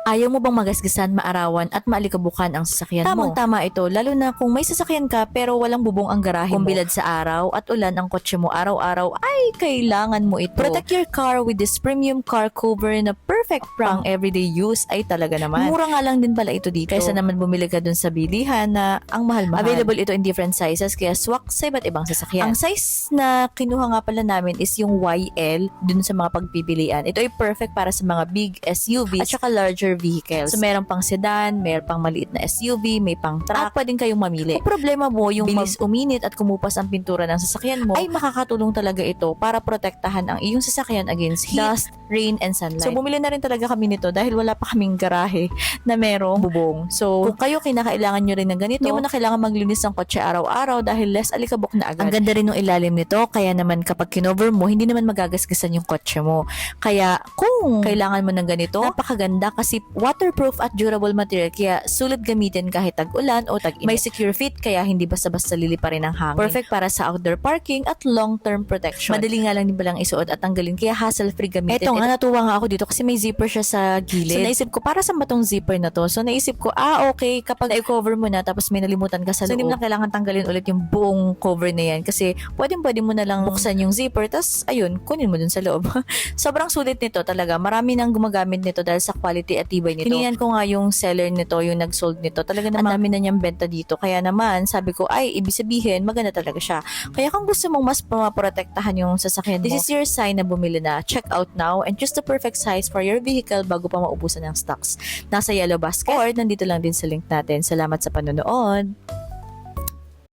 Ayaw mo bang magasgasan, maarawan at maalikabukan ang sasakyan mo? Tamang-tama ito, lalo na kung may sasakyan ka pero walang bubong ang garahe mo. Kung bilad sa araw at ulan ang kotse mo araw-araw, ay kailangan mo ito. Protect your car with this premium car cover na perfect pang everyday use ay talaga naman. Mura nga lang din pala ito dito. Kaysa naman bumili ka dun sa bilihan na ang mahal-mahal. Available ito in different sizes kaya swak sa iba't ibang sasakyan. Ang size na kinuha nga pala namin is yung YL dun sa mga pagpipilian. Ito ay perfect para sa mga big SUVs at saka larger vehicles. So meron pang sedan, meron pang maliit na SUV, may pang truck, at pwedeng kayong mamili. Kung problema mo yung bilis uminit at kumupas ang pintura ng sasakyan mo, ay makakatulong talaga ito para protektahan ang iyong sasakyan against heat, dust, rain, and sunlight. So bumili na rin talaga kami nito dahil wala pa kaming garahe na merong bubong. So kung kayo kinakailangan nyo rin ng ganito, hindi mo na kailangan maglinis ng kotse araw-araw dahil less alikabok na agad. Ang ganda rin ng ilalim nito, kaya naman kapag kinover mo, hindi naman magagasgasan yung kotse mo. Kaya kung kailangan mo ng ganito, napakaganda kasi waterproof at durable material kaya sulit gamitin kahit tag-ulan o tag-init. May secure fit kaya hindi basta-basta liliparin ng hangin. Perfect para sa outdoor parking at long-term protection. Madali nga lang din palang isuot at tanggalin kaya hassle-free gamitin. Eto nga, natuwa nga ako dito kasi may zipper siya sa gilid. So naisip ko, para saan ba tong zipper na to? So naisip ko, okay, kapag i-cover mo na tapos may nalimutan ka sa loob. So hindi mo na kailangan tanggalin ulit yung buong cover na yan kasi pwede mo na lang buksan yung zipper tapos ayun, kunin mo dun sa loob. Sobrang sulit nito talaga. Marami nang gumagamit nito dahil sa quality at tibay nito. Hiningan ko nga yung seller nito, yung nag-sold nito. Talaga naman, ang dami na niyang benta dito. Kaya naman, sabi ko, ay, ibig sabihin, maganda talaga siya. Kaya kung gusto mong mas maprotektahan yung sasakyan mo, this is your sign na bumili na. Check out now and choose the perfect size for your vehicle bago pa maubusan ng stocks. Nasa yellow basket or nandito lang din sa link natin. Salamat sa panonood.